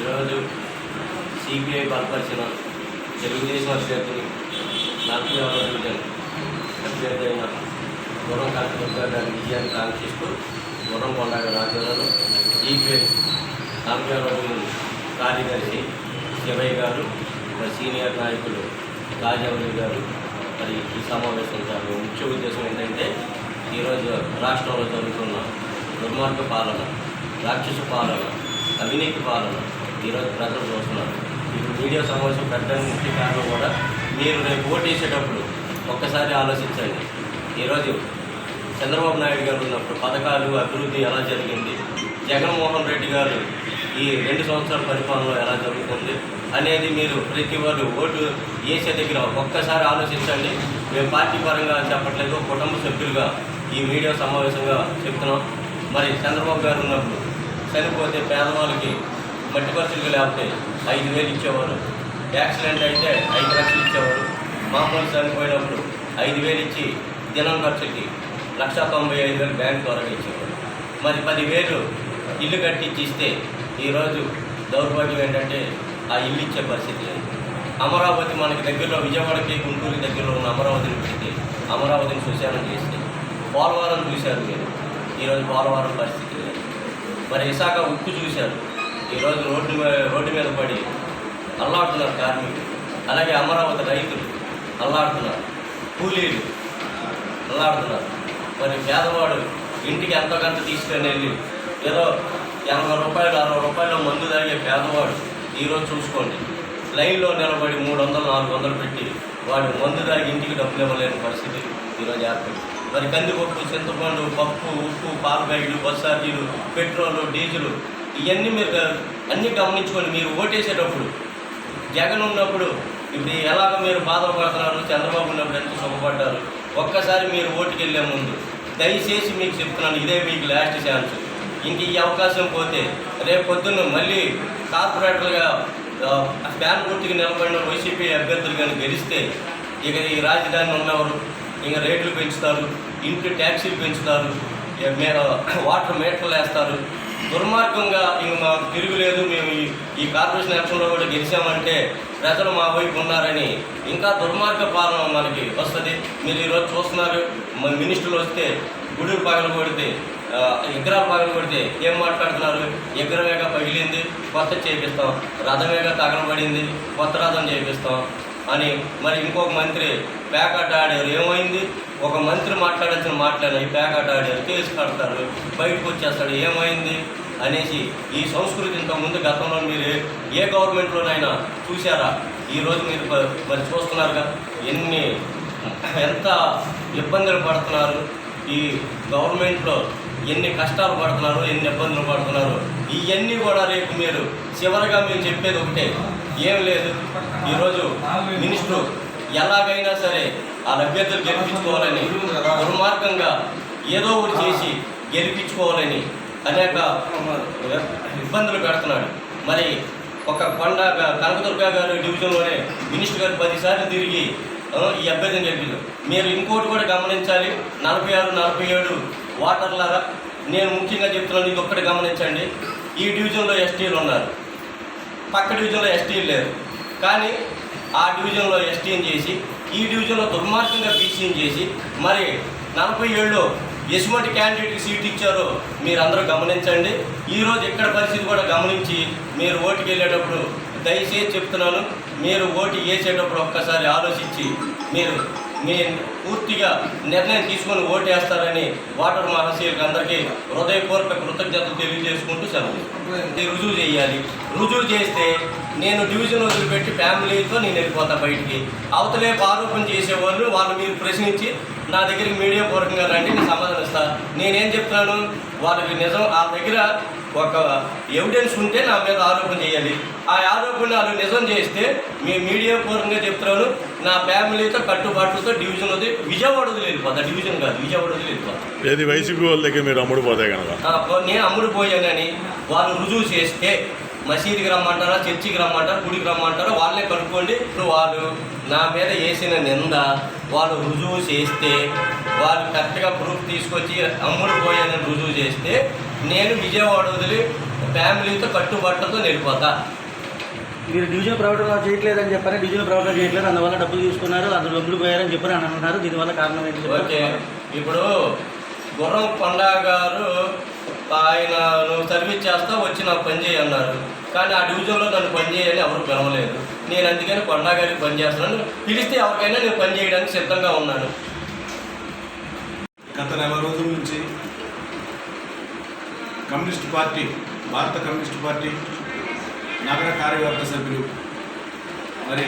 ఈరోజు సిపిఐ బలపరిచిన తెలుగుదేశం అభ్యర్థిని 46వ డివిజన్ అభ్యర్థి అయిన గుర్రం కనకదుర్గ గారి విజయాన్ని కాంక్షిస్తూ గుర్రం కొండ రాజ్యాలలో సిపిఐ 46వ డివిజన్ కార్యదర్శి శివయ్య గారు, సీనియర్ నాయకులు రాజావళి గారు మరి ఈ సమావేశం ముఖ్య ఉద్దేశం ఏంటంటే ఈరోజు రాష్ట్రంలో జరుగుతున్న దుర్మార్గ పాలన, రాక్షస పాలన, అవినీతి పాలన ఈరోజు ప్రజలు చూస్తున్నారు. ఇప్పుడు మీడియా సమావేశం పెట్టడానికి ముఖ్య కారణం కూడా మీరు రేపు ఓటు వేసేటప్పుడు ఒక్కసారి ఆలోచించండి. ఈరోజు చంద్రబాబు నాయుడు గారు ఉన్నప్పుడు పథకాలు అభివృద్ధి ఎలా జరిగింది, జగన్మోహన్ రెడ్డి గారు ఈ 2 సంవత్సరాల పరిపాలనలో ఎలా జరుగుతుంది అనేది మీరు ప్రతి వారు ఓటు వేసే దగ్గర ఒక్కసారి ఆలోచించండి. మేము పార్టీ పరంగా చెప్పట్లేదు, కుటుంబ సభ్యులుగా ఈ మీడియా సమావేశంగా చెప్తున్నాం. మరి చంద్రబాబు గారు ఉన్నప్పుడు చనిపోతే పేదవాళ్ళకి మట్టి ఖర్చులు లేకపోతే 5,000 ఇచ్చేవారు, యాక్సిడెంట్ అయితే 5 లక్షలు ఇచ్చేవారు, మామూలు చనిపోయినప్పుడు 5,000 ఇచ్చి దినం ఖర్చుకి 1,95,000 బ్యాంక్ ద్వారా ఇచ్చేవారు. మరి 10,000 ఇల్లు కట్టించి ఇస్తే ఈరోజు దౌర్భాగ్యం ఏంటంటే ఆ ఇల్లు ఇచ్చే పరిస్థితి లేదు. అమరావతి మనకి దగ్గరలో, విజయవాడకి గుంటూరుకి దగ్గరలో ఉన్న అమరావతిని పెడితే అమరావతిని శ్మశానం చేస్తే, పోలవరం చూశారు మీరు, ఈరోజు పోలవరం పరిస్థితి లేదు. మరి విశాఖ ఉక్కు చూశారు, ఈరోజు రోడ్డు మీద పడి అల్లాడుతున్నారు కార్మికులు. అలాగే అమరావతి రైతులు అల్లాడుతున్నారు, కూలీలు అల్లాడుతున్నారు. మరి పేదవాడు ఇంటికి ఎంతకంత తీసుకొని వెళ్ళి ఏదో 80 రూపాయలు 60 రూపాయలు మందు తాగే పేదవాడు ఈరోజు చూసుకోండి లైన్లో నిలబడి 300 400 పెట్టి వాడు మందు తాగి ఇంటికి డబ్బులు ఇవ్వలేని పరిస్థితి ఈరోజు ఏర్పడింది. మరి కందిపప్పు, చింతపండు, పప్పు, ఉప్పు, పాల ప్యాకెట్లు, బస్ ఛార్జీలు, పెట్రోలు, డీజిలు ఇవన్నీ మీరు అన్నీ గమనించుకొని మీరు ఓటేసేటప్పుడు జగన్ ఉన్నప్పుడు ఇప్పుడు ఎలాగ మీరు బాధపడుతున్నారు, చంద్రబాబు ఉన్నప్పుడు ఎంత సుఖపడ్డారు. ఒక్కసారి మీరు ఓటుకి వెళ్ళే ముందు దయచేసి మీకు చెప్తున్నాను, ఇదే మీకు లాస్ట్ ఛాన్స్. ఇంక ఈ అవకాశం పోతే రేపు పొద్దున్న మళ్ళీ కార్పొరేటర్గా ఫ్యాన్ గుర్తుకి నిలబడిన వైసీపీ అభ్యర్థులు కానీ గెలిస్తే ఇక ఈ రాజధాని ఉన్నవారు ఇంకా రేట్లు పెంచుతారు, ఇంటి ట్యాక్సీలు పెంచుతారు, వాటర్ మీటర్లు వేస్తారు. దుర్మార్గంగా ఇంక మాకు తిరుగులేదు, మేము ఈ కార్పొరేషన్ ఎలక్షన్లో కూడా గెలిచామంటే ప్రజలు మా వైపు ఉన్నారని ఇంకా దుర్మార్గ పాలన మనకి వస్తుంది. మీరు ఈరోజు చూస్తున్నారు, మినిస్టర్లు వస్తే గుడులు పగలు కొడితే, విగ్రహాలు పగలు కొడితే ఏం మాట్లాడుతున్నారు, విగ్రహమేగా పగిలింది కొత్త చేపిస్తాం, రథమేగా తగలబడింది కొత్త రథం చేపిస్తాం అని. మరి ఇంకొక మంత్రి ప్యాకెట్ ఆడారు, ఏమైంది? ఒక మంత్రి మాట్లాడాల్సిన మాట్లాడిన ఈ ప్యాకెట్ ఆడారు, కేసు కడతారు, బయటకు వచ్చేస్తాడు, ఏమైంది అనేసి. ఈ సంస్కృతి ఇంతకుముందు గతంలో మీరు ఏ గవర్నమెంట్లోనైనా చూసారా? ఈరోజు మీరు మరి చూస్తున్నారుగా ఎంత ఇబ్బందులు పడుతున్నారు, ఈ గవర్నమెంట్లో ఎన్ని కష్టాలు పడుతున్నారు, ఎన్ని ఇబ్బందులు పడుతున్నారు. ఇవన్నీ కూడా రేపు మీరు చివరిగా మేము చెప్పేది ఒకటే, ఏం లేదు. ఈరోజు మినిస్టరు ఎలాగైనా సరే ఆ అభ్యర్థులు గెలిపించుకోవాలని దుర్మార్గంగా ఏదో ఒకటి చేసి గెలిపించుకోవాలని అనేక ఇబ్బందులు పెడుతున్నాడు. మరి ఒక కొండ కనకదుర్గ గారు డివిజన్లోనే మినిస్టర్ గారు 10 సార్లు తిరిగి ఈ అభ్యర్థిని గెలిపించారు. మీరు ఇంకోటి కూడా గమనించాలి, 46, 47 వాటర్లారా, నేను ముఖ్యంగా చెప్తున్నాను, ఇది ఒక్కటి గమనించండి. ఈ డివిజన్లో ఎస్టీలు ఉన్నారు, పక్క డివిజన్లో ఎస్టీలు లేరు. కానీ ఆ డివిజన్లో ఎస్టీని చేసి ఈ డివిజన్లో దుర్మార్గంగా బీసీని చేసి మరి 47లో ఎటువంటి క్యాండిడేట్కి సీట్ ఇచ్చారో మీరందరూ గమనించండి. ఈరోజు ఇక్కడ పరిస్థితి కూడా గమనించి మీరు ఓటుకి వెళ్ళేటప్పుడు దయచేసి చెప్తున్నాను, మీరు ఓటు వేసేటప్పుడు ఒక్కసారి ఆలోచించి మీరు పూర్తిగా నిర్ణయం తీసుకొని ఓటు వేస్తారని వాటర్ మహాశయులకు అందరికీ హృదయపూర్వక కృతజ్ఞతలు తెలియజేసుకుంటూ సెలవు. రుజువు చేయాలి. రుజువు చేస్తే నేను డివిజన్ వదిలిపెట్టి ఫ్యామిలీతో నేను వెళ్ళిపోతా బయటికి. అవతలే ఆరోపణ చేసేవాళ్ళు వాళ్ళు మీరు ప్రశ్నించి నా దగ్గరికి మీడియా పూర్వకంగా రండి, నేను సమాధానం ఇస్తాను. నేనేం చెప్తున్నాను, వాళ్ళకి నిజం ఆ దగ్గర ఒక ఎవిడెన్స్ ఉంటే నా మీద ఆరోపణ చేయాలి. ఆ ఆరోపణ వాళ్ళు నిజం చేస్తే మీ మీడియా పూర్వకంగా చెప్తున్నాను, నా ఫ్యామిలీతో కట్టుబాట్లతో డివిజన్ వదిలి విజయవాడ వదిలి వెళ్ళిపోతా. డివిజన్ కాదు, విజయవాడ వదిలి వెళ్ళిపోతా. ఏది వైసీపీ వాళ్ళ దగ్గర మీరు అమ్ముడు పోతాయి కనుక నేను అమ్ముడు పోయానని వాళ్ళు రుజువు చేస్తే మసీదుకి రమ్మంటారా, చర్చికి రమ్మంటారా, గుడికి రమ్మంటారా, వాళ్ళే కనుక్కోండి. ఇప్పుడు వాళ్ళు నా మీద వేసిన నింద వాళ్ళు రుజువు చేస్తే, వాళ్ళు కరెక్ట్గా ప్రూఫ్ తీసుకొచ్చి అమ్ముడు పోయానని రుజువు చేస్తే నేను విజయవాడ వదిలి ఫ్యామిలీతో కట్టుబట్టతో వెళ్ళిపోతా. మీరు డివిజన్ ప్రవర్తన చేయట్లేదని చెప్పారు, డివిజన్ ప్రవర్తన చేయట్లేదు, అందువల్ల డబ్బులు తీసుకున్నారు, అందులో డబ్బులు పోయారని చెప్పారు అని అంటున్నారు. దీనివల్ల కారణం ఏంటి? ఓకే, ఇప్పుడు గుర్రం కొండ గారు ఆయన నువ్వు సర్వీస్ చేస్తా వచ్చి నాకు పని చేయి అన్నారు. కానీ ఆ డివిజన్లో నన్ను పని చేయని ఎవరు పిలవలేదు. నేను అందుకని కొండా గారికి పని చేస్తున్నాను. పిలిస్తే ఎవరికైనా నేను పని చేయడానికి సిద్ధంగా ఉన్నాను. గత నెల రోజుల నుంచి కమ్యూనిస్ట్ పార్టీ, భారత కమ్యూనిస్ట్ పార్టీ నగర కార్యవర్గ సభ్యులు మరి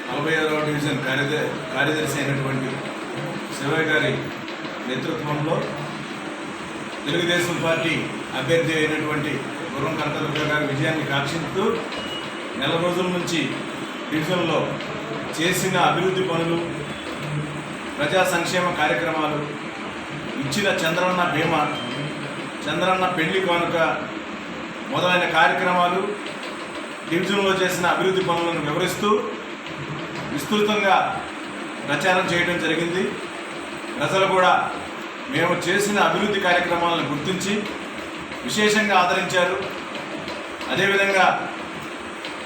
45వ డివిజన్ కార్యదర్శి అయినటువంటి శివయ్య గారి నేతృత్వంలో తెలుగుదేశం పార్టీ అభ్యర్థి అయినటువంటి గుర్రం కనకదుర్గ గారి విజయాన్ని కాంక్షిస్తూ నెల రోజుల నుంచి డివిజన్లో చేసిన అభివృద్ధి పనులు, ప్రజా సంక్షేమ కార్యక్రమాలు, ఇచ్చిన చంద్రన్న బీమా, చంద్రన్న పెళ్లి కానుక మొదలైన కార్యక్రమాలు, డివిజన్లో చేసిన అభివృద్ధి పనులను వివరిస్తూ విస్తృతంగా ప్రచారం చేయడం జరిగింది. ప్రజలు కూడా మేము చేసిన అభివృద్ధి కార్యక్రమాలను గుర్తించి విశేషంగా ఆదరించారు. అదేవిధంగా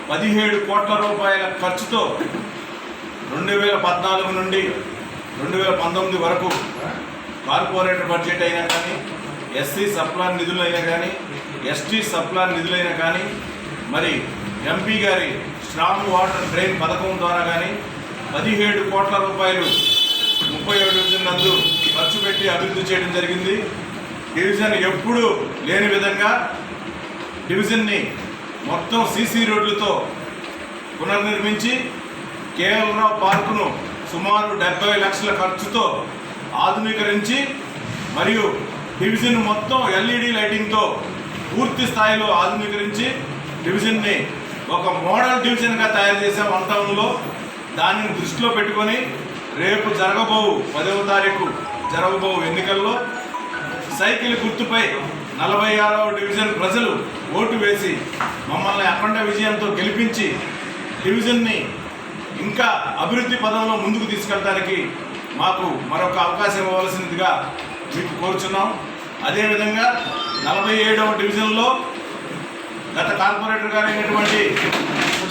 17 కోట్ల రూపాయల ఖర్చుతో 2014 నుండి 2019 వరకు కార్పొరేటర్ బడ్జెట్ అయినా కానీ, ఎస్సీ సప్లాన్ నిధులు అయినా కానీ, ఎస్టీ సప్లాన్ నిధులైనా కానీ, మరి ఎంపీ గారి స్ట్రాంగ్ వాటర్ డ్రైన్ పథకం ద్వారా కానీ 17 కోట్ల రూపాయలు 37 డివిజన్ నందు ఖర్చు పెట్టి అభివృద్ధి చేయడం జరిగింది. డివిజన్ ఎప్పుడూ లేని విధంగా డివిజన్ని మొత్తం సీసీ రోడ్లతో పునర్నిర్మించి కేఎల్రావు పార్కును సుమారు 70 లక్షల ఖర్చుతో ఆధునీకరించి మరియు డివిజన్ మొత్తం ఎల్ఈడి లైటింగ్తో పూర్తి స్థాయిలో ఆధునీకరించి డివిజన్ని ఒక మోడల్ డివిజన్గా తయారు చేసాం వన్ టౌన్లో. దానిని దృష్టిలో పెట్టుకొని రేపు 10వ తారీఖు జరగబో ఎన్నికల్లో సైకిల్ గుర్తుపై 46వ డివిజన్ ప్రజలు ఓటు వేసి మమ్మల్ని అఖండ విజయంతో గెలిపించి డివిజన్ని ఇంకా అభివృద్ధి పదంలో ముందుకు తీసుకెళ్ళడానికి మాకు మరొక అవకాశం ఇవ్వవలసిందిగా మీకు కోరుచున్నాం. అదేవిధంగా 47వ డివిజన్లో గత కార్పొరేటర్ గారు అయినటువంటి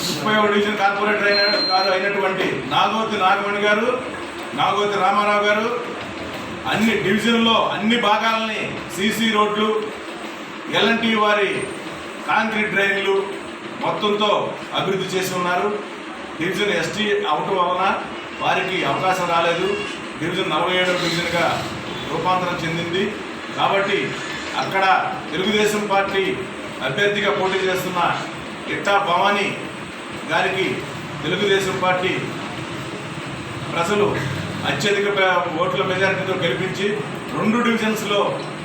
30వ డివిజన్ కార్పొరేటర్ అయినటువంటి నాగోతి నాగమణి గారు, నాగోతి రామారావు గారు అన్ని డివిజన్లో అన్ని భాగాలని సీసీ రోడ్లు, ఎల్ఎన్టీ వారి కాంక్రీట్ డ్రైన్లు మొత్తంతో అభివృద్ధి చేసి ఉన్నారు. డివిజన్ ఎస్టీ అవటం వలన వారికి అవకాశం రాలేదు. డివిజన్ 47వ డివిజన్గా రూపాంతరం చెందింది. కాబట్టి అక్కడ తెలుగుదేశం పార్టీ అభ్యర్థిగా పోటీ చేస్తున్న ఇట్టా భవానీ గారికి తెలుగుదేశం పార్టీ ప్రజలు అత్యధిక ఓట్ల మెజారిటీతో గెలిపించి 2 డివిజన్స్లో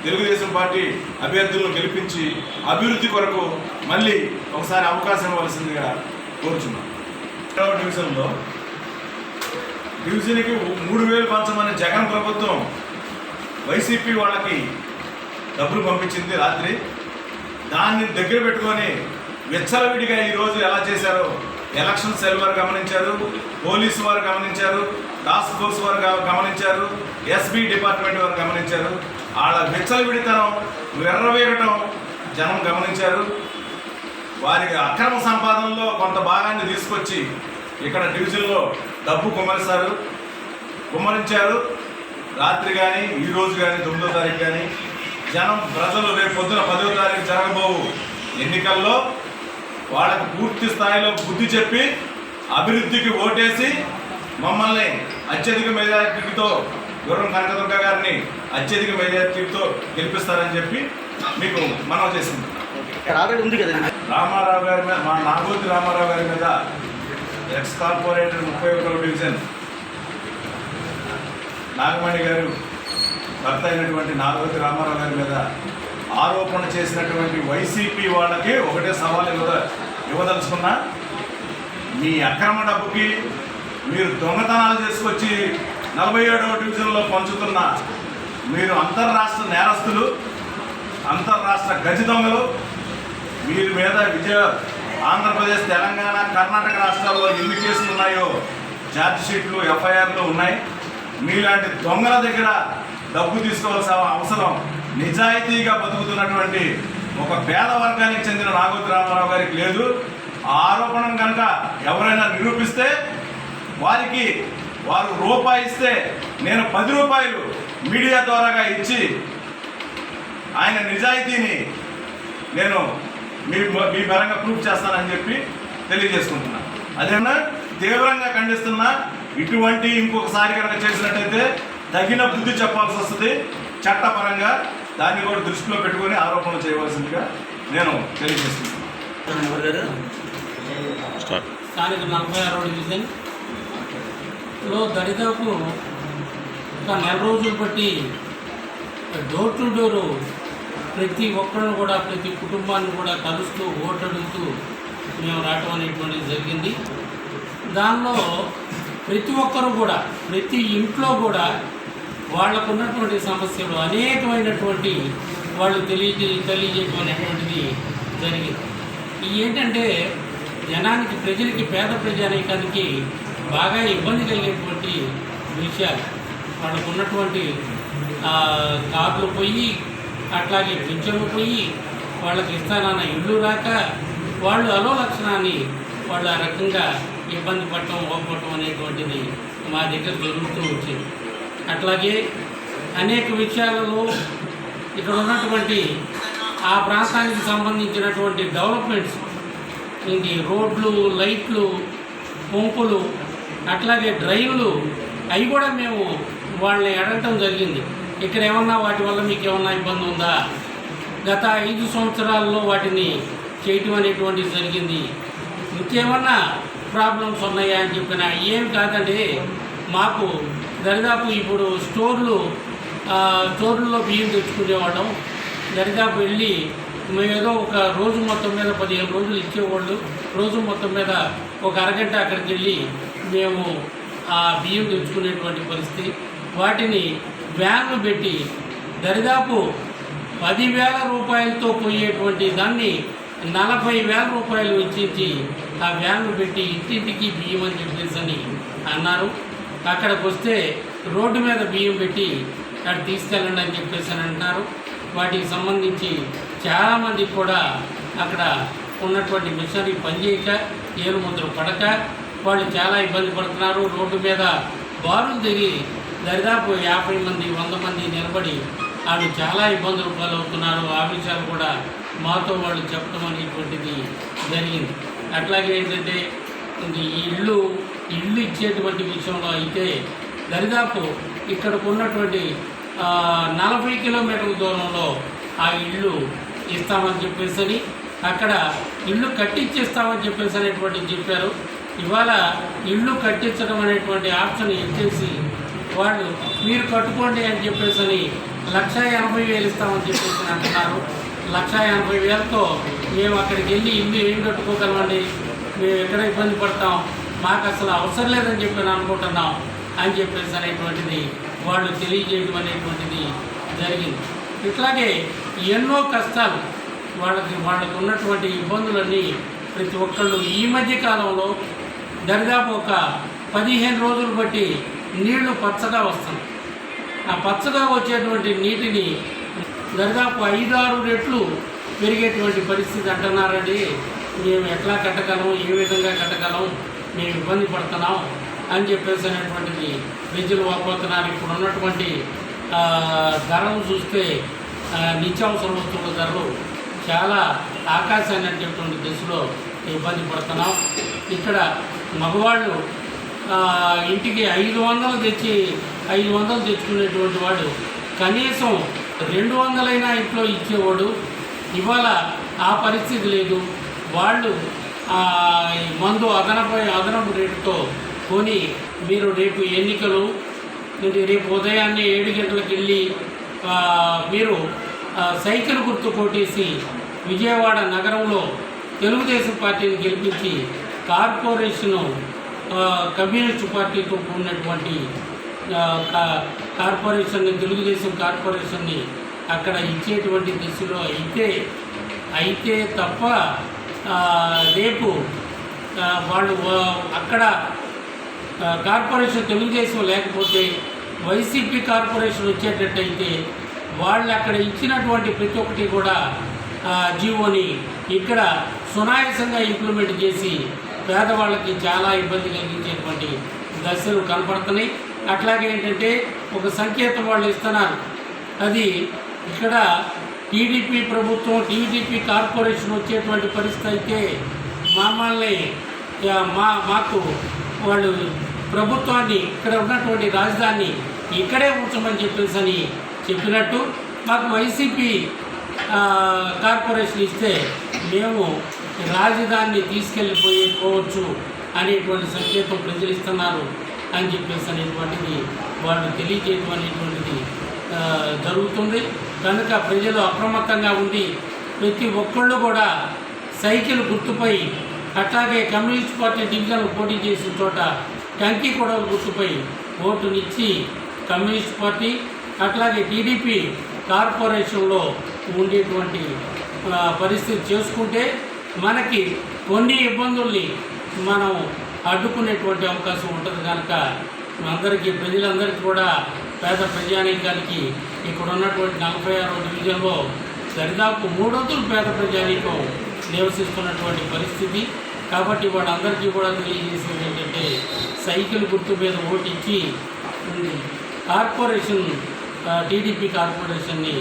తెలుగుదేశం పార్టీ అభ్యర్థులను గెలిపించి అభివృద్ధి కొరకు మళ్ళీ ఒకసారి అవకాశం ఇవ్వాల్సిందిగా కోరుచున్నాం. 7వ డివిజన్లో డివిజన్కి 3000 పంచమని జగన్ ప్రభుత్వం వైసీపీ వాళ్ళకి డబ్బులు పంపించింది రాత్రి. దాన్ని దగ్గర పెట్టుకొని విచ్చలవిడిగా ఈరోజు ఎలా చేశారో ఎలక్షన్ సెల్ వారు గమనించారు, పోలీసు వారు గమనించారు, టాస్క్ ఫోర్స్ వారు గమనించారు, ఎస్బీ డిపార్ట్మెంట్ వారు గమనించారు. వాళ్ళ విచ్చలవిడితనం వెర్రవేయటం జనం గమనించారు. వారి అక్రమ సంపాదనలో కొంత భాగాన్ని తీసుకొచ్చి ఇక్కడ డివిజన్లో డబ్బు కుమ్మరించారు. రాత్రి కానీ ఈరోజు కానీ 9వ తారీఖు కానీ జనం ప్రజలు రేపు పొద్దున 10వ తారీఖు జరగబోవు ఎన్నికల్లో వాళ్ళకు పూర్తి స్థాయిలో బుద్ధి చెప్పి అభివృద్ధికి ఓటేసి మమ్మల్ని అత్యధిక మెజారిటీతో గుర్రం కనకదుర్గ గారిని అత్యధిక మెజారిటీతో గెలిపిస్తారని చెప్పి మీకు మనవి చేసింది. ఉంది కదా రామారావు గారి మీద, మా నాగోతి రామారావు గారి మీద ఎక్స్ కార్పొరేటర్ 31వ డివిజన్ నాగమణి గారు భర్త అయినటువంటి నాగోతి రామారావు గారి మీద ఆరోపణ చేసినటువంటి వైసీపీ వాళ్ళకి ఒకటే సవాల్ ఇవ్వదలుచుకున్నా, మీ అక్రమ డబ్బుకి మీరు దొంగతనాలు చేసుకొచ్చి 47వ డివిజన్లో పంచుతున్న మీరు అంతర్రాష్ట్ర నేరస్తులు, అంతర్రాష్ట్ర గజి దొంగలు. మీరు మీద ఆంధ్రప్రదేశ్, తెలంగాణ, కర్ణాటక రాష్ట్రాల్లో ఎన్ని కేసులు ఉన్నాయో ఛార్జ్ షీట్లు, ఎఫ్ఐఆర్లు ఉన్నాయి. మీలాంటి దొంగల దగ్గర డబ్బు తీసుకోవాల్సిన అవసరం నిజాయితీగా బతుకుతున్నటువంటి ఒక పేద వర్గానికి చెందిన నాగోతి రామారావు గారికి లేదు. ఆ ఆరోపణను కనుక ఎవరైనా నిరూపిస్తే వారు రూపాయి ఇస్తే నేను 10 రూపాయలు మీడియా ద్వారాగా ఇచ్చి ఆయన నిజాయితీని నేను మీ పరంగా ప్రూఫ్ చేస్తానని చెప్పి తెలియజేసుకుంటున్నా. అదేనా తీవ్రంగా ఖండిస్తున్నా. ఇటువంటి ఇంకొకసారి కనుక చేసినట్టయితే తగిన బుద్ధి చెప్పాల్సి వస్తుంది. చట్టపరంగా దాన్ని కూడా దృష్టిలో పెట్టుకొని ఆరోపణలు చేయవలసిందిగా నేను తెలియజేస్తున్నాను. స్థానిక 46వ డివిజన్లో దరిదాపు ఒక 4 రోజులు బట్టి డోర్ టు డోరు ప్రతి ఒక్కరిని కూడా ప్రతి కుటుంబాన్ని కూడా కలుస్తూ ఓటు అడుగుతూ మేము రావటం అనేటువంటిది జరిగింది. దానిలో ప్రతి ఒక్కరూ కూడా ప్రతి ఇంట్లో కూడా వాళ్ళకు ఉన్నటువంటి సమస్యలు అనేకమైనటువంటి వాళ్ళు తెలియజేయటం అనేటువంటిది జరిగింది. ఏంటంటే జనానికి ప్రజలకి పేద ప్రజానీకానికి బాగా ఇబ్బంది కలిగేటువంటి విషయాలు వాళ్ళకు ఉన్నటువంటి కార్డులు పోయి అట్లాగే పింఛన్లు పోయి వాళ్ళకి ఇస్తానన్న ఇల్లు రాక వాళ్ళు అలో లక్షణాన్ని వాళ్ళు ఆ రకంగా ఇబ్బంది పడటం ఓపటం అనేటువంటిది మా దగ్గర జరుగుతూ వచ్చింది. అట్లాగే అనేక విషయాలలో ఇక్కడ ఉన్నటువంటి ఆ ప్రాంతానికి సంబంధించినటువంటి డెవలప్మెంట్స్ ఇంటి రోడ్లు, లైట్లు, పంపులు, అట్లాగే డ్రైన్లు అవి కూడా మేము వాళ్ళని అడగటం జరిగింది. ఇక్కడ ఏమన్నా వాటి వల్ల మీకు ఏమన్నా ఇబ్బంది ఉందా, గత 5 సంవత్సరాల్లో వాటిని చేయటం అనేటువంటిది జరిగింది, ఇంకేమన్నా ప్రాబ్లమ్స్ ఉన్నాయా అని చెప్పిన ఏం కాదండి. మాకు దరిదాపు ఇప్పుడు స్టోర్లలో బియ్యం తెచ్చుకునేవాళ్ళం. దరిదాపు వెళ్ళి మేమేదో ఒక రోజు మొత్తం మీద 15 రోజులు ఇచ్చేవాళ్ళు. రోజు మొత్తం మీద ఒక అరగంట అక్కడికి వెళ్ళి మేము ఆ బియ్యం తెచ్చుకునేటువంటి పరిస్థితి. వాటిని వ్యాన్లు పెట్టి దరిదాపు 10,000 రూపాయలతో పోయేటువంటి దాన్ని 40,000 రూపాయలు ఇచ్చించి ఆ వ్యాన్లు పెట్టి ఇంటింటికి బియ్యం అని చెప్పేసి అని అన్నారు. అక్కడికి వస్తే రోడ్డు మీద బియ్యం పెట్టి అక్కడ తీసుకెళ్ళండి అని చెప్పేసి అని అంటారు. వాటికి సంబంధించి చాలామంది కూడా అక్కడ ఉన్నటువంటి మిషనరీ పనిచేయక ఏలు ముద్ర పడక వాళ్ళు చాలా ఇబ్బంది పడుతున్నారు. రోడ్డు మీద బారులు దిగి దరిదాపు 50 మంది 100 మంది నిలబడి వాళ్ళు చాలా ఇబ్బందులు పాలవుతున్నారు. ఆ విషయాలు కూడా మాతో వాళ్ళు చెప్పడం అనేటువంటిది జరిగింది. అట్లాగే ఏంటంటే ఈ ఇల్లు ఇచ్చేటువంటి విషయంలో అయితే దరిదాపు ఇక్కడికి ఉన్నటువంటి 40 కిలోమీటర్ల దూరంలో ఆ ఇల్లు ఇస్తామని చెప్పేసి అక్కడ ఇల్లు కట్టించేస్తామని చెప్పేసి అనేటువంటిది చెప్పారు. ఇవాళ ఇల్లు కట్టించడం అనేటువంటి ఆప్షన్ ఎత్తేసి వాళ్ళు మీరు కట్టుకోండి అని చెప్పేసి 1,80,000 ఇస్తామని చెప్పేసి అంటున్నారు. 1,80,000తో మేము అక్కడికి వెళ్ళి ఇల్లు ఏం కట్టుకోగలమండి, మేము ఎక్కడ ఇబ్బంది పడతాం, మాకు అసలు అవసరం లేదని చెప్పి అనుకుంటున్నాం అని చెప్పేసి అనేటువంటిది వాళ్ళు తెలియజేయడం అనేటువంటిది జరిగింది. ఇట్లాగే ఎన్నో కష్టాలు వాళ్ళకు ఉన్నటువంటి ఇబ్బందులన్నీ ప్రతి ఒక్కళ్ళు ఈ మధ్య కాలంలో దరిదాపు ఒక 15 రోజులు బట్టి నీళ్లు పచ్చగా వస్తాయి. ఆ పచ్చగా వచ్చేటువంటి నీటిని దరిదాపు 5-6 రెట్లు పెరిగేటువంటి పరిస్థితి అంటున్నారండి. మేము ఎట్లా కట్టగలం, ఏ విధంగా కట్టగలం, మేము ఇబ్బంది పడుతున్నాం అని చెప్పేసి అనేటువంటిది ప్రజలు వాపోతున్నారు. ఇప్పుడు ఉన్నటువంటి ధరలు చూస్తే నిత్యావసర వస్తువుల ధరలు చాలా ఆకాశాన్ని అనేటువంటి దిశలో ఇబ్బంది పడుతున్నాం. ఇక్కడ మగవాళ్ళు ఇంటికి 500 తెచ్చుకునేటువంటి వాడు కనీసం 200 ఇంట్లో ఇచ్చేవాడు. ఇవాళ ఆ పరిస్థితి లేదు. వాళ్ళు మందు అదనపు రేటుతో కొని మీరు రేపు ఎన్నికలు రేపు ఉదయాన్నే 7 గంటలకు వెళ్ళి మీరు సైకిల్ గుర్తు కొట్టేసి విజయవాడ నగరంలో తెలుగుదేశం పార్టీని గెలిపించి కార్పొరేషను కమ్యూనిస్టు పార్టీతో కూడినటువంటి తెలుగుదేశం కార్పొరేషన్ని అక్కడ ఇచ్చేటువంటి దిశలో అయితే తప్ప రేపు వాళ్ళు అక్కడ కార్పొరేషన్ తెలుగుదేశం లేకపోతే వైసీపీ కార్పొరేషన్ వచ్చేటట్టయితే వాళ్ళు అక్కడ ఇచ్చినటువంటి ప్రతి ఒక్కటి కూడా జీవోని ఇక్కడ సునాయాసంగా ఇంప్లిమెంట్ చేసి పేదవాళ్ళకి చాలా ఇబ్బంది కలిగించేటువంటి దశలు కనపడుతున్నాయి. అట్లాగే ఏంటంటే ఒక సంకేతం వాళ్ళు ఇస్తున్నారు, అది ఇక్కడ టీడీపీ ప్రభుత్వం టీడీపీ కార్పొరేషన్ వచ్చేటువంటి పరిస్థితి అయితే మమ్మల్ని మాకు వాళ్ళు ప్రభుత్వాన్ని ఇక్కడ ఉన్నటువంటి రాజధాని ఇక్కడే ఉంచమని చెప్పేసి అని చెప్పినట్టు, మాకు వైసీపీ కార్పొరేషన్ ఇస్తే మేము రాజధానిని తీసుకెళ్ళిపోవచ్చు అనేటువంటి సంకేతం ప్రజలు ఇస్తున్నారు అని చెప్పేసి అనేటువంటిది వాళ్ళు తెలియజేయడం అనేటువంటిది జరుగుతుంది. కనుక ప్రజలు అప్రమత్తంగా ఉండి ప్రతి ఒక్కళ్ళు కూడా సైకిల్ గుర్తుపై, అట్లాగే కమ్యూనిస్ట్ పార్టీ డివిజన్లు పోటీ చేసిన చోట టంకీ కూడా గుర్తుపై ఓటునిచ్చి కమ్యూనిస్ట్ పార్టీ అట్లాగే టీడీపీ కార్పొరేషన్లో ఉండేటువంటి పరిస్థితి చేసుకుంటే మనకి కొన్ని ఇబ్బందుల్ని మనం అడ్డుకునేటువంటి అవకాశం ఉంటుంది. కనుక అందరికీ ప్రజలందరికీ కూడా పేద ప్రజానీకానికి ఇక్కడ ఉన్నటువంటి 46వ డివిజన్లో దరిదాపు 3/4 పేద ప్రజానీకం నివసిస్తున్నటువంటి పరిస్థితి. కాబట్టి వాళ్ళందరికీ కూడా తెలియజేసేది ఏంటంటే సైకిల్ గుర్తు మీద ఓటించి కార్పొరేషన్ టీడీపీ కార్పొరేషన్ని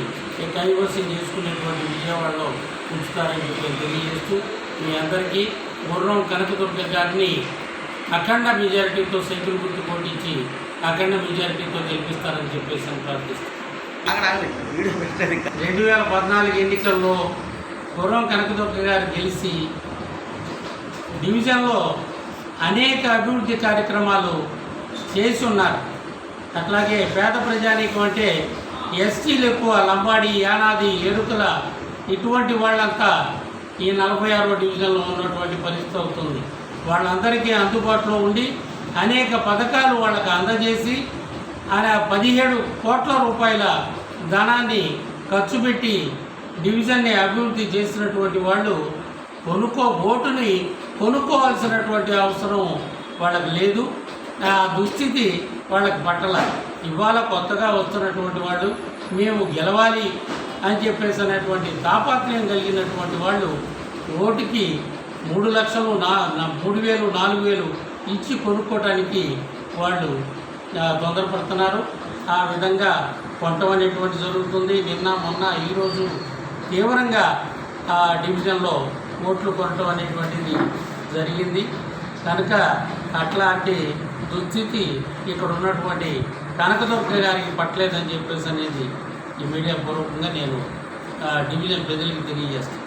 కైవసం చేసుకునేటువంటి విజయవాడలో ఉంచుతారని చెప్పి తెలియజేస్తూ మీ అందరికీ గుర్రం కనకదుర్గ గారిని అఖండ మెజారిటీతో సైకిల్ గుర్తు పోటించి అఖండ మెజారిటీతో గెలిపిస్తారని చెప్పేసి ప్రార్థిస్తాను. 2014 ఎన్నికల్లో గుర్రం కనకదుర్గ గారు గెలిచి డివిజన్లో అనేక అభివృద్ధి కార్యక్రమాలు చేసి ఉన్నారు. అట్లాగే పేద ప్రజానీకం అంటే ఎస్టీలు ఎక్కువ, లంబాడి, యానాది, ఎరుకల ఇటువంటి వాళ్ళంతా ఈ 46వ డివిజన్లో ఉన్నటువంటి పరిస్థితి అవుతుంది. వాళ్ళందరికీ అందుబాటులో ఉండి అనేక పథకాలు వాళ్ళకి అందజేసి 17 కోట్ల రూపాయల ధనాన్ని ఖర్చు పెట్టి డివిజన్ని అభివృద్ధి చేసినటువంటి వాళ్ళు ఓటుని కొనుక్కోవాల్సినటువంటి అవసరం వాళ్ళకి లేదు. ఆ దుస్థితి వాళ్ళకి పట్టల. ఇవాళ కొత్తగా వస్తున్నటువంటి వాళ్ళు మేము గెలవాలి అని చెప్పేసి అనేటువంటి తాపత్రయం కలిగినటువంటి వాళ్ళు ఓటుకి 3 లక్షలు 3,000 4,000 ఇచ్చి కొనుక్కోవడానికి వాళ్ళు తొందరపడుతున్నారు. ఆ విధంగా కొనటం అనేటువంటి జరుగుతుంది. నిన్న మొన్న ఈరోజు తీవ్రంగా ఆ డివిజన్లో ఓట్లు కొనటం అనేటువంటిది జరిగింది. కనుక అట్లాంటి దుస్థితి ఇక్కడ ఉన్నటువంటి కనకదుర్గ గారికి పట్టలేదని చెప్పేసి అనేది ఈ మీడియా పూర్వకంగా నేను డివిజన్ ప్రజలకు తెలియజేస్తాను.